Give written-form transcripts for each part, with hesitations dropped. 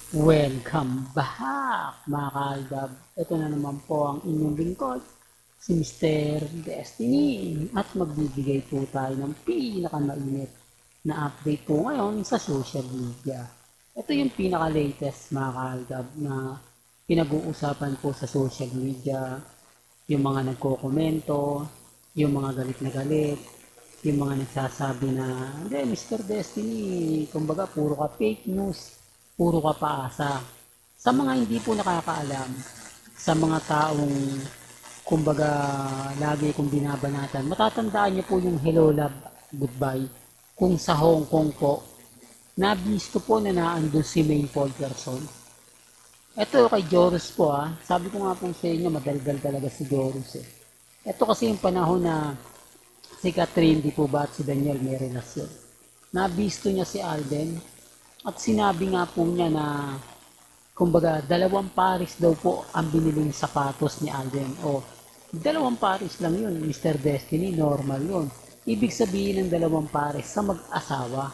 Welcome back mga kaaldab. Ito na naman po ang inyong lingkod, si Mr. Destiny. At magbibigay po tayo ng pinakamainit na update po ngayon sa social media. Ito yung pinaka-latest mga kaaldab na pinag-uusapan po sa social media. Yung mga nagko-komento, yung mga galit na galit, yung mga nagsasabi na, hindi, Mr. Destiny, kumbaga puro ka fake news, puro ka paasa. Sa mga hindi po nakakaalam, sa mga taong kumbaga lagi kong binabanatan, matatandaan niyo po yung hello love goodbye. Kung sa Hong Kong po, nabisto po na naandun si Maine Polkerson. Ito kay Joros po sabi ko nga po sa inyo, madaldal talaga si Joros eh. Ito kasi yung panahon na si Catherine di po ba at si Daniel may relasyon. Nabisto niya si Alden at sinabi nga po niya na kumbaga dalawang pares daw po ang biniling sapatos ni Alden. O dalawang pares lang yun, Mr. Destiny, normal yun. Ibig sabihin ng dalawang pares sa mag-asawa.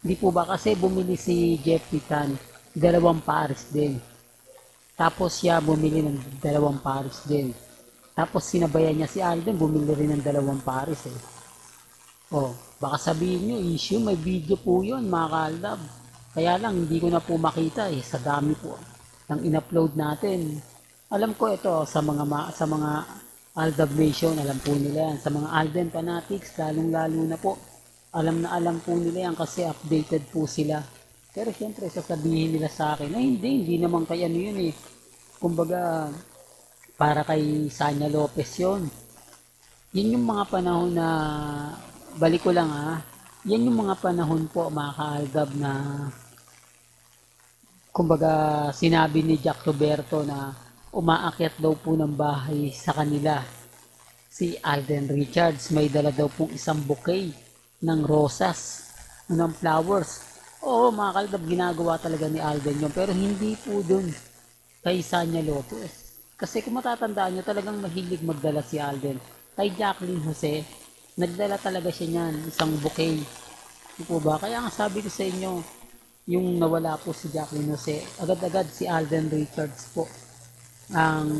Di po ba kasi bumili si Jeffrey Tan, dalawang pares din. Tapos siya bumili ng dalawang pares din. Tapos sinabayan niya si Alden, bumili rin ng dalawang pares eh. Oh, baka sabihin nyo, issue, may video po yun, mga kaaldab. Kaya lang, hindi ko na po makita eh, sa dami po ng in-upload natin. Alam ko ito, sa mga Aldab Nation, alam po nila yan. Sa mga Alden fanatics, lalong-lalo na po, alam na alam po nila yan kasi updated po sila. Pero syempre, sasabihin nila sa akin, na hindi naman kay ano yun eh. Kumbaga, para kay Sanya Lopez yun. Yun yung mga panahon na balik ko lang yan yung mga panahon po mga kaaldab na kumbaga sinabi ni Jack Roberto na umaakyat daw po ng bahay sa kanila si Alden Richards, may dala daw pong isang bouquet ng rosas, ng flowers. Oo mga kaaldab, ginagawa talaga ni Alden yun, pero hindi po dun kay Sanya Lopez. Kasi kung matatandaan nyo, talagang mahilig magdala si Alden. Kay Jacqueline Jose, nagdala talaga siya niyan, isang bouquet. Di po ba? Kaya nga sabi ko sa inyo, yung nawala po si Jacqueline Jose, agad-agad si Alden Richards po. Ang,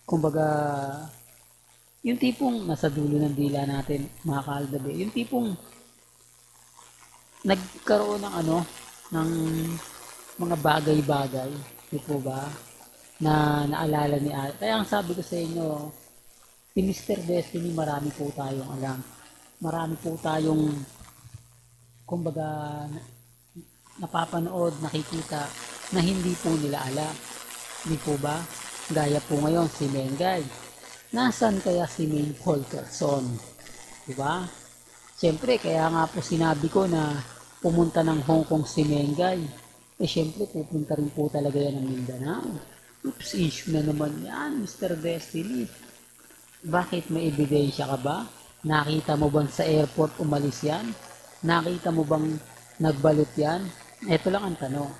kumbaga, yung tipong nasa dulo ng dila natin, mga kaaldabe, yung tipong nagkaroon ng ng mga bagay-bagay, di po ba? Na naalala ni Al. Kaya ang sabi ko sa inyo, si Mr. Destiny, marami po tayong alam. Marami po tayong, kumbaga, napapanood, nakikita, na hindi po nila alam. Di po ba? Gaya po ngayon si Mengay. Nasaan kaya si Maine Polkerson? Di ba? Siyempre, kaya nga po sinabi ko na pumunta ng Hong Kong si Mengay. Eh, siyempre, pupunta rin po talaga yan ng Mindanao. Oops, issue na naman yan, Mr. Destiny. Bakit may ebidensya ka ba? Nakita mo bang sa airport umalis yan? Nakita mo bang nagbalot yan? Ito lang ang tanong.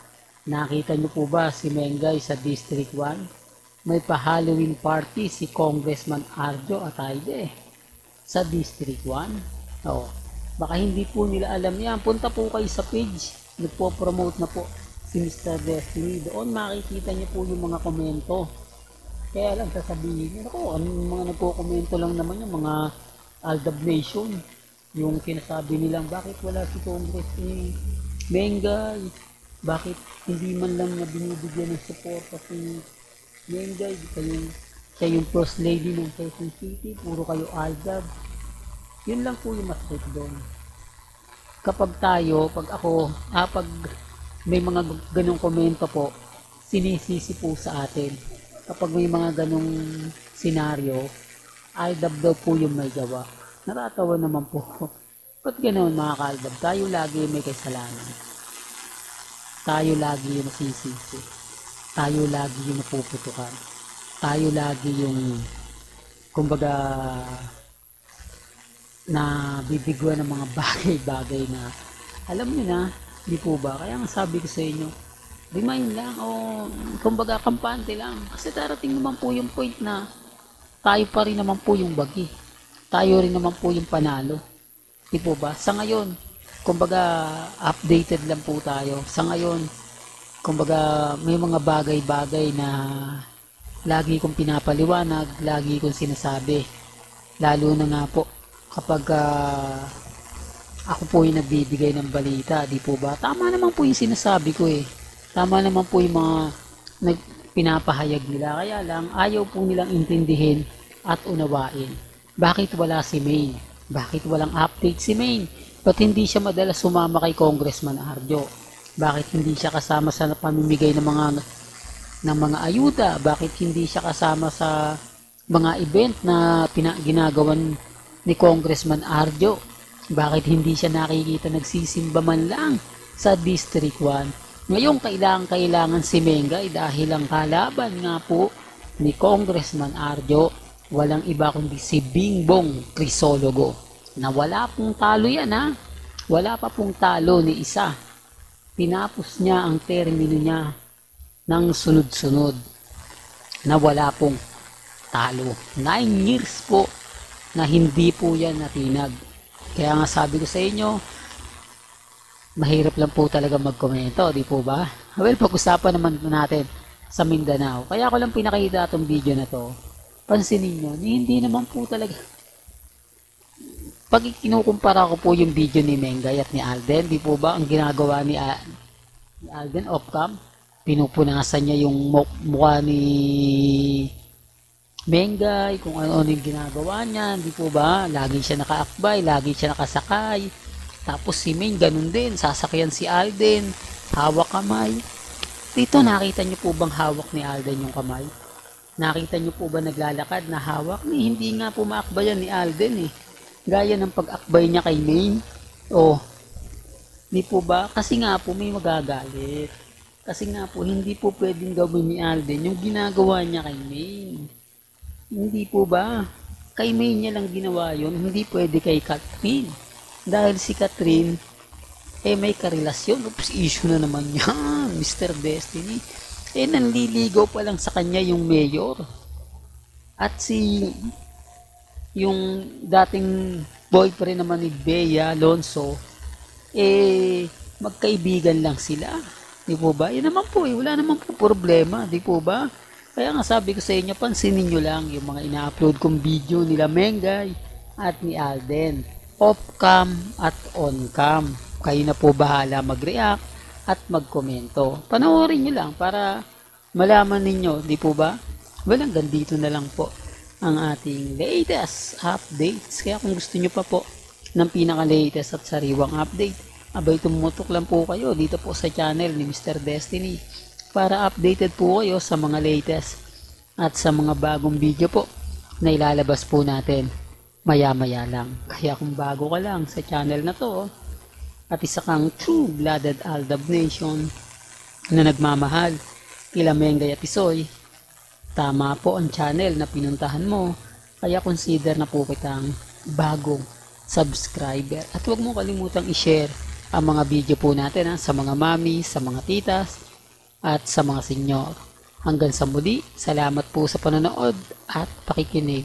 Nakita niyo po ba si Mengay sa District 1? May pa-Halloween party si Congressman Arjo Atayde sa District 1. Oo. Baka hindi po nila alam yan. Punta po kayo sa page. Nagpo-promote na po si Mr. Destiny. Doon makikita niyo po yung mga komento. Kaya lang sasabihin nyo, ako, anong mga nagko-komento lang naman yung mga Aldab Nation. Yung sinasabi nilang, bakit wala si Congress Mengay? Bakit hindi man lang na binibigyan ng suporta si Mengay? Siya yung first lady ng Quezon City, puro kayo Aldab. Yun lang po yung masakit doon. Kapag tayo, pag ako, pag may mga ganong komento po, sinisisi po sa atin. Kapag may mga ganong senaryo, Aldab daw po yung may gawa. Natatawa naman po. Ba't ganoon mga kaaldab? Tayo lagi may kasalanan. Tayo lagi yung nasisisi. Tayo lagi yung napuputukan. Tayo lagi yung, kumbaga, na bibigwan ng mga bagay-bagay na, alam niyo na, di po ba? Kaya nga sabi ko sa inyo, remind lang o kumbaga kampante lang. Kasi darating naman po yung point na tayo pa rin naman po yung bagi. Tayo rin naman po yung panalo. Di po ba? Sa ngayon, kumbaga updated lang po tayo. Sa ngayon, Kumbaga, may mga bagay-bagay na lagi kong pinapaliwanag, lagi kong sinasabi. Lalo na nga po kapag ako po yung nagbibigay ng balita, di po ba? Tama naman po yung sinasabi ko eh. Tama naman po yung mga pinapahayag nila. Kaya lang, ayaw po nilang intindihin at unawain. Bakit wala si Maine? Bakit walang update si Maine? Ba't hindi siya madalas sumama kay Congressman Arjo? Bakit hindi siya kasama sa pamimigay ng mga ayuda? Bakit hindi siya kasama sa mga event na ginagawan ni Congressman Arjo? Bakit hindi siya nakikita nagsisimba man lang sa District 1? Ngayon kailangan si Mengay dahil ang kalaban nga po ni Congressman Arjo walang iba kundi si Bingbong Crisologo na wala pong talo yan ha. Wala pa pong talo ni isa. Tinapos niya ang termino niya ng sunod-sunod na wala pong talo. 9 years po na hindi po yan natinag. Kaya nga sabi ko sa inyo, mahirap lang po talaga magkomento, di po ba? Well, pag-usapan naman natin sa Mindanao. Kaya ko lang pinakita itong video na to. Pansinin nyo, hindi naman po talaga. Pag kinukumpara ko po yung video ni Mengay at ni Alden, di po ba ang ginagawa ni Alden off-cam? Pinupunasan niya yung mukha ni Mengay, kung ano yung ginagawa niya, di po ba? Lagi siya nakaakbay, lagi siya nakasakay. Tapos si Maine, ganun din, sasakyan si Alden, hawak kamay. Dito, nakita niyo po bang hawak ni Alden yung kamay? Nakita niyo po ba naglalakad na hawak? Hindi nga po maakbayan ni Alden eh. Gaya ng pag-akbay niya kay Maine. Oh, di po ba? Kasi nga po may magagalit. Kasi nga po, hindi po pwedeng gawin ni Alden yung ginagawa niya kay Maine. Hindi po ba? Kay Maine niya lang ginawa yun, hindi pwede kay Catherine. Dahil si Catherine, may karelasyon. Oops, issue na naman yan, Mr. Destiny. Nanliligaw pa lang sa kanya yung mayor. At yung dating boyfriend naman ni Bea Alonso, magkaibigan lang sila. Di po ba? Yan naman po wala naman po problema. Di po ba? Kaya nga sabi ko sa inyo, pansinin nyo lang yung mga ina-upload kong video nila Mengay at ni Alden. Off-cam at on-cam. Kayo na po bahala mag-react at mag-komento. Panoorin nyo lang para malaman ninyo, di po ba? Well, hanggang dito na lang po ang ating latest updates. Kaya kung gusto nyo pa po ng pinaka-latest at sariwang update, abay tumutok lang po kayo dito po sa channel ni Mr. Destiny para updated po kayo sa mga latest at sa mga bagong video po na ilalabas po natin maya-maya lang. Kaya kung bago ka lang sa channel na to at isa kang true-blooded Aldab Nation na nagmamahal kila Mengay at Isoy, tama po ang channel na pinuntahan mo. Kaya consider na po kitang bagong subscriber. At huwag mo kalimutang i-share ang mga video po natin sa mga mami, sa mga titas, at sa mga senyor. Hanggang sa muli, salamat po sa panonood at pakikinig.